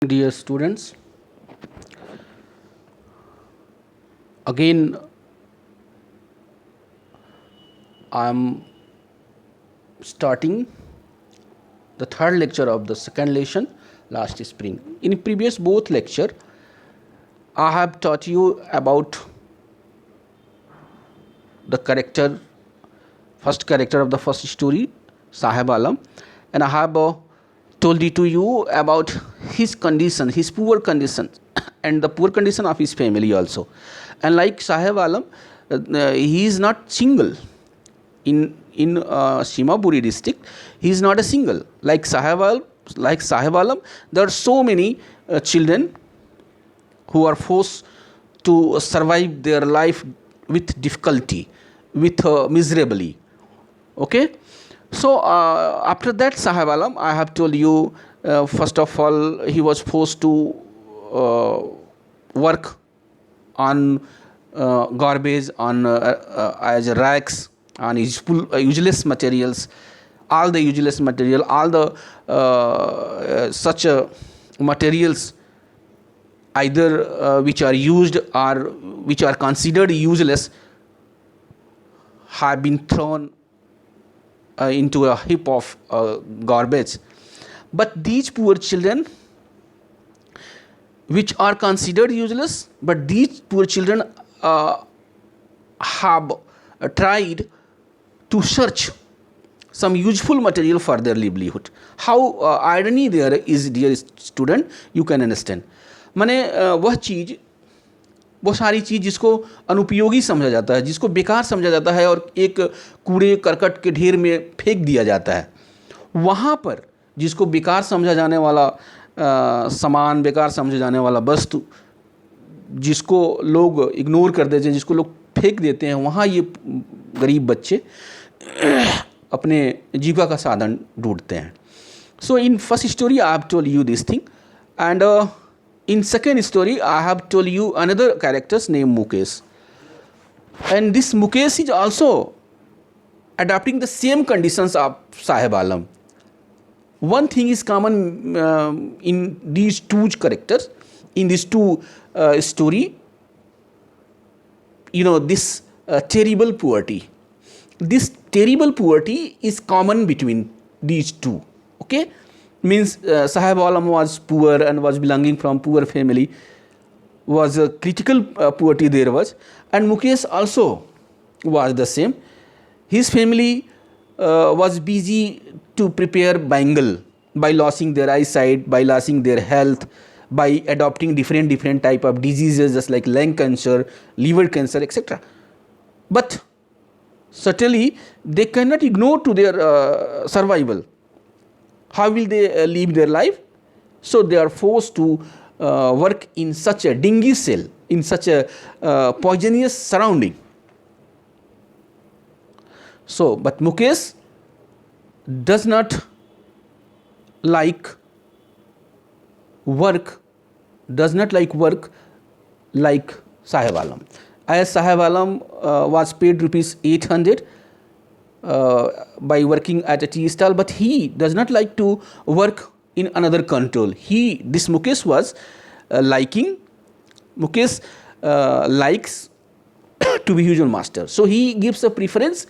Dear students, again I am starting the third lecture of the second lesson last spring. In previous both lecture, I have taught you about the character, first character of the first story, Sahib Alam, and I have told it to you about his condition, his poor condition, and the poor condition of his family also. And like Sahib Alam, he is not single. In Simapuri district, he is not a single. Like Sahib Alam, there are so many children who are forced to survive their life with difficulty, with miserably. Okay. So after that Sahib Alam, I have told you, first of all, he was forced to work on garbage, on as racks, on useless materials, all the useless material, all the such materials either which are used or which are considered useless have been thrown into a heap of garbage. But these poor children, which are considered useless, but these poor children have tried to search some useful material for their livelihood. How irony there is, dear student, you can understand. माने वह सारी चीज़ जिसको अनुपयोगी समझा जाता है, जिसको बेकार समझा जाता है और एक कूड़े करकट के ढेर में फेंक दिया जाता है, वहाँ पर जिसको बेकार समझा जाने वाला सामान, बेकार समझा जाने वाला वस्तु, जिसको लोग इग्नोर कर देते हैं, जिसको लोग फेंक देते हैं, वहाँ ये गरीब बच्चे अपने जीविका का साधन ढूंढते हैं. So in first story I have told you this thing, and in second story I have told you another characters named Mukesh, and this Mukesh is also adopting the same conditions of Sahib Alam. One thing is common in these two characters, in these two story, this terrible poverty. This terrible poverty is common between these two. Okay, means Sahib Alam was poor and was belonging from poor family, was a critical poverty there was, and Mukesh also was the same. His family was busy to prepare bangle by losing their eyesight, by losing their health, by adopting different type of diseases just like lung cancer, liver cancer, etc. But certainly they cannot ignore to their survival. How will they live their life? So they are forced to work in such a dingy cell, in such a poisonous surrounding. So, but Mukesh does not like work, like Sahib Alam. As Sahib Alam was paid rupees 800 by working at a tea stall, but he does not like to work in another control. This Mukesh was Mukesh likes to be usual master, so he gives a preference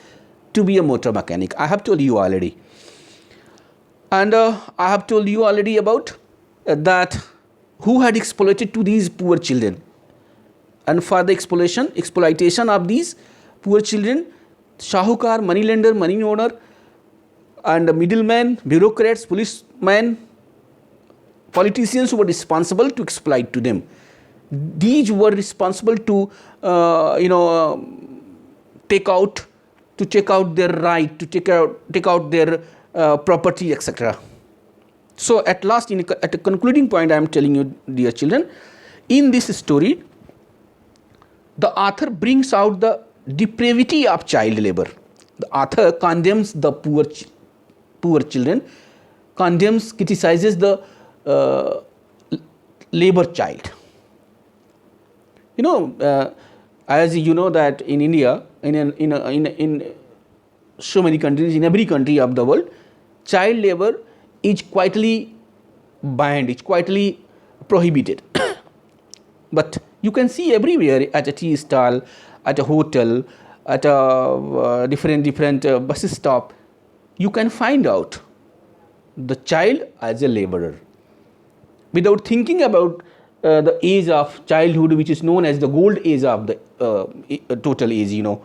to be a motor mechanic. I have told you already, and I have told you already about that who had exploited to these poor children, and for the exploitation of these poor children, Shahukar, money lender, money owner, and middlemen, bureaucrats, policemen, politicians who were responsible to exploit to them. These were responsible to check out their right, to take out their property, etc. So at last, at a concluding point, I am telling you, dear children, in this story, the author brings out the depravity of child labor. The author condemns the poor children, criticizes the labor child. As you know that in India, in so many countries, in every country of the world, child labor is quietly banned, it's quietly prohibited. But you can see everywhere, at a tea stall, at a hotel, at a different bus stop, you can find out the child as a laborer without thinking about the age of childhood, which is known as the gold age of the total age, you know.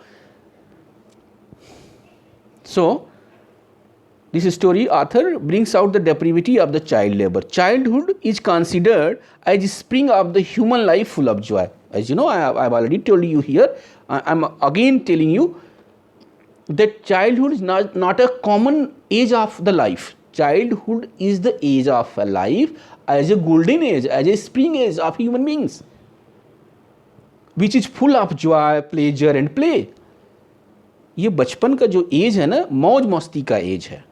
So this story author brings out the depravity of the child labor. Childhood is considered as spring of the human life full of joy. As you know, I've already told you here. I'm again telling you that childhood is not a common age of the life. Childhood is the age of a life, as a golden age, as a spring age of human beings, which is full of joy, pleasure and play. ये बचपन का जो as है ना, मौज मस्ती का as है,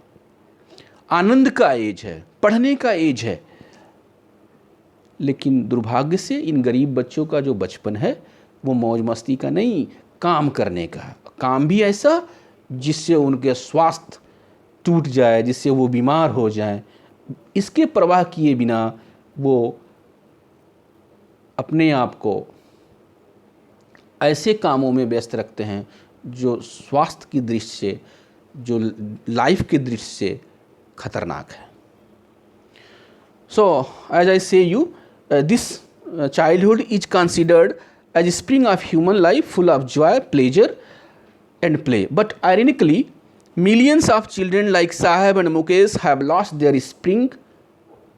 आनंद का एज है, पढ़ने का एज है. लेकिन दुर्भाग्य से इन गरीब बच्चों का जो बचपन है वो मौज मस्ती का नहीं, काम करने का. काम भी ऐसा जिससे उनके स्वास्थ्य टूट जाए, जिससे वो बीमार हो जाएं. इसके परवाह किए बिना वो अपने आप को ऐसे कामों में व्यस्त रखते हैं जो स्वास्थ्य की दृष्टि से, जो लाइफ की दृष्टि से खतरनाक है. So as I say you, this childhood is considered as a spring of human life full of joy, pleasure and play. But ironically, millions of children like Saheb and Mukesh have lost their spring.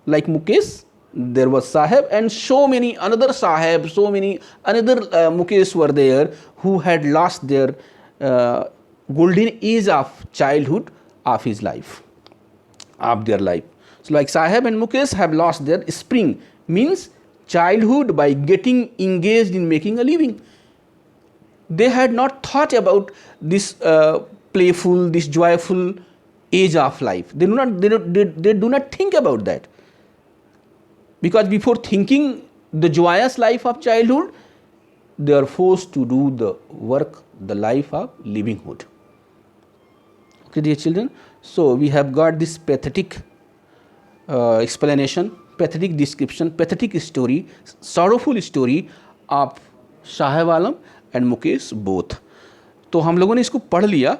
Like Mukesh, there was Saheb, and so many another Saheb, so many another Mukesh were there who had lost their golden age of childhood of his life, of their life. So like Saheb and Mukesh have lost their spring, means childhood, by getting engaged in making a living. They had not thought about this playful, this joyful age of life. They do not think about that. Because before thinking the joyous life of childhood, they are forced to do the work, the life of livinghood. Okay, dear children. So we have got this pathetic explanation, pathetic description, pathetic story, sorrowful story of Saheb Alam and Mukesh both. तो हम लोगों ने इसको पढ़ लिया.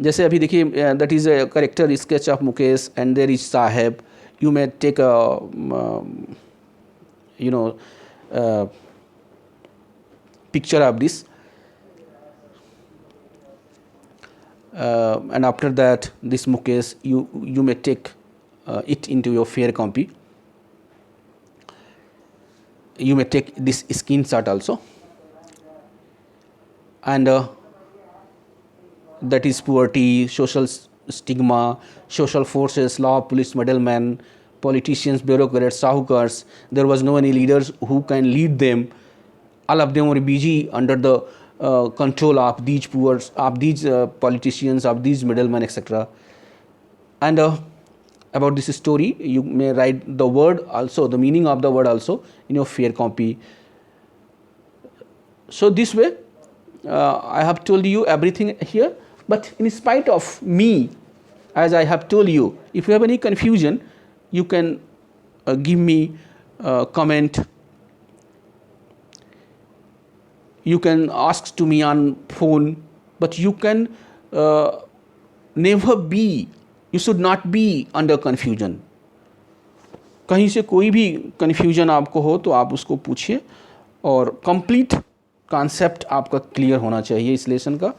जैसे अभी देखिए, that is a character sketch of Mukesh and there is Saheb. You may take picture of this, and after that this Mukesh, you may take it into your fair copy. You may take this screenshot also, and that is poverty, social stigma, social forces, law, police, middlemen, politicians, bureaucrats, sahukars. There was no any leaders who can lead them. All of them were busy under the control of these poor, of these politicians, of these middlemen, etc. And about this story, you may write the word also, the meaning of the word also in your fair copy. So this way, I have told you everything here. But in spite of me, as I have told you, if you have any confusion, you can give me a comment. You can ask to me on phone, but you can never be, you should not be under confusion. कहीं से कोई भी confusion आपको हो तो आप उसको पूछिए, और complete concept आपका clear होना चाहिए इस लेसन का.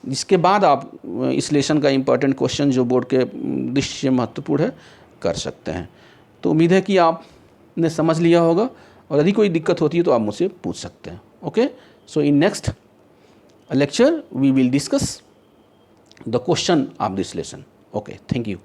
जिसके बाद आप इस लेसन का इम्पॉर्टेंट क्वेश्चन जो बोर्ड के दृष्टि से महत्वपूर्ण है कर सकते हैं. तो उम्मीद है कि आपने समझ लिया होगा, और यदि कोई दिक्कत होती है तो आप मुझसे पूछ सकते हैं. Okay, so in next lecture we will discuss the question of this lesson. Okay, thank you.